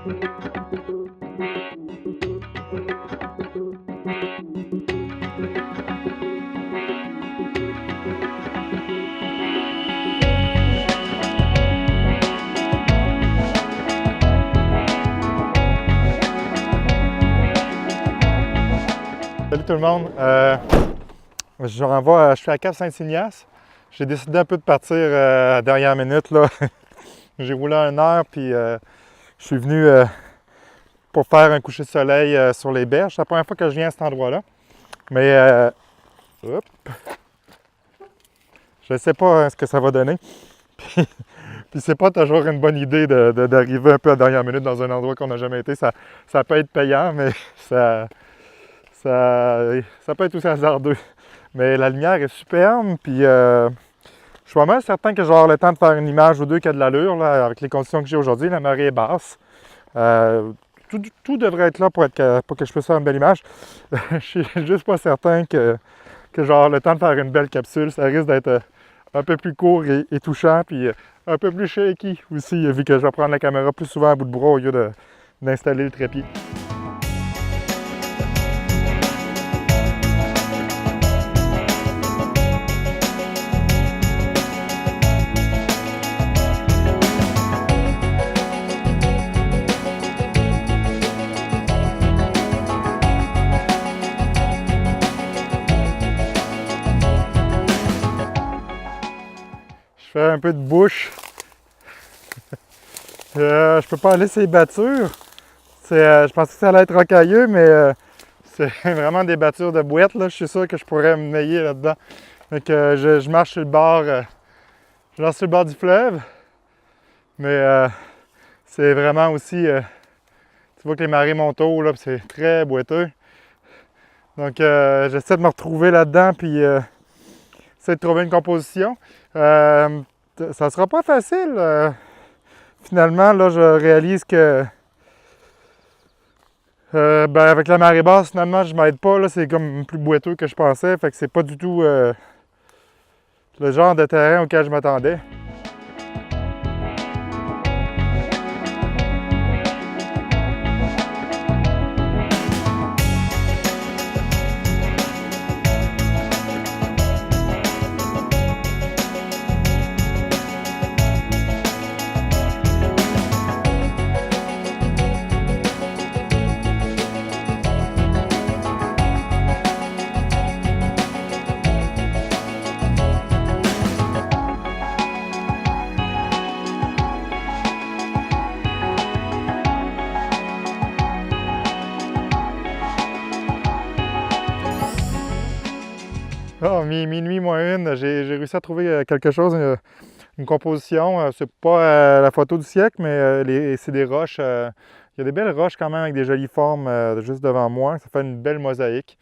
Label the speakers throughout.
Speaker 1: Salut tout le monde, je suis à Cap-Saint-Ignace. J'ai décidé un peu de partir à la dernière minute. Là. J'ai roulé 1 heure puis je suis venu pour faire un coucher de soleil sur les berges. C'est la première fois que je viens à cet endroit-là. Mais je ne sais pas ce que ça va donner. Puis c'est pas toujours une bonne idée d'arriver un peu à la dernière minute dans un endroit qu'on n'a jamais été. Ça peut être payant, mais ça peut être aussi hasardeux. Mais la lumière est superbe, puis je suis pas mal certain que je vais avoir le temps de faire une image ou deux qui a de l'allure, là, avec les conditions que j'ai aujourd'hui. La marée est basse. Tout devrait être là pour que je puisse faire une belle image. Je suis juste pas certain que je vais avoir le temps de faire une belle capsule. Ça risque d'être un peu plus court et touchant, puis un peu plus shaky aussi, vu que je vais prendre la caméra plus souvent à bout de bras au lieu d'installer le trépied. Je fais un peu de bouche. Je peux pas aller sur les battures. Je pensais que ça allait être rocailleux, mais c'est vraiment des battures de boîte. Là. Je suis sûr que je pourrais me nailler là-dedans. Donc je marche sur le bord. Je marche sur le bord du fleuve. Mais c'est vraiment aussi. Tu vois que les marées montent haut, là, c'est très boiteux. Donc j'essaie de me retrouver là-dedans, puis essayer de trouver une composition. Ça sera pas facile. Finalement, là, je réalise que avec la marée basse, finalement, je m'aide pas. Là, c'est comme plus boiteux que je pensais. Fait que c'est pas du tout le genre de terrain auquel je m'attendais. Oh, minuit moins une, j'ai réussi à trouver quelque chose, une composition. C'est pas la photo du siècle, mais c'est des roches. Il y a des belles roches quand même avec des jolies formes juste devant moi. Ça fait une belle mosaïque.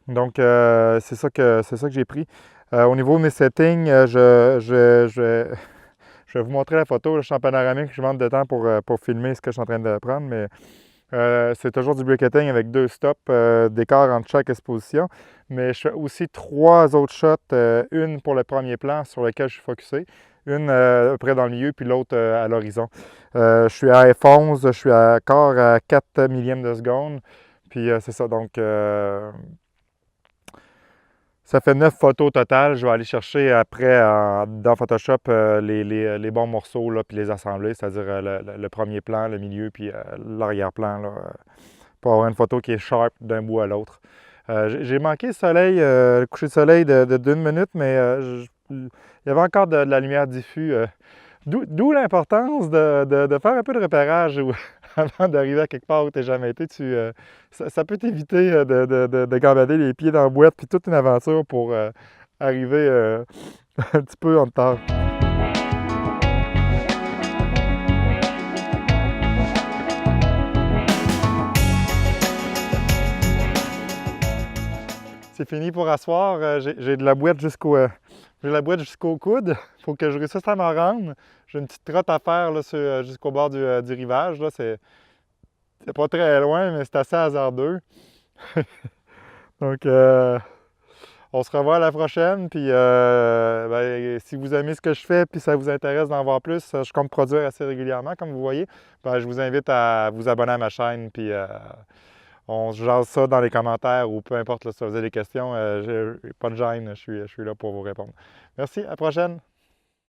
Speaker 1: Donc c'est ça que j'ai pris. Au niveau de mes settings, je vais vous montrer la photo. Là, je suis en panoramique, je manque de temps pour filmer ce que je suis en train de prendre, mais c'est toujours du briquetting avec 2 stops d'écart entre chaque exposition. Mais je fais aussi 3 autres shots, une pour le premier plan sur lequel je suis focusé, une près dans le milieu, puis l'autre à l'horizon. Je suis à F11, je suis encore à 4 millièmes de seconde, puis c'est ça, donc ça fait 9 photos au total. Je vais aller chercher après dans Photoshop les bons morceaux, là, puis les assembler, c'est-à-dire le premier plan, le milieu, puis l'arrière-plan, là, pour avoir une photo qui est sharp d'un bout à l'autre. J'ai manqué le soleil, le coucher de soleil d'1 minute, mais il y avait encore de la lumière diffuse. D'où l'importance de faire un peu de repérage avant d'arriver à quelque part où tu n'as jamais été. Ça peut t'éviter de gambader les pieds dans la boîte, puis toute une aventure pour arriver un petit peu en retard. C'est fini pour asseoir. J'ai de la boîte jusqu'au coude. Il faut que je réussisse à m'en rendre. J'ai une petite trotte à faire là, jusqu'au bord du rivage. Là. C'est pas très loin, mais c'est assez hasardeux. Donc, On se revoit à la prochaine. Puis ben, si vous aimez ce que je fais puis ça vous intéresse d'en voir plus, je compte produire assez régulièrement, comme vous voyez. Ben, je vous invite à vous abonner à ma chaîne. Puis on se jase ça dans les commentaires ou peu importe là, si vous avez des questions. Pas de gêne, je suis là pour vous répondre. Merci, à la prochaine!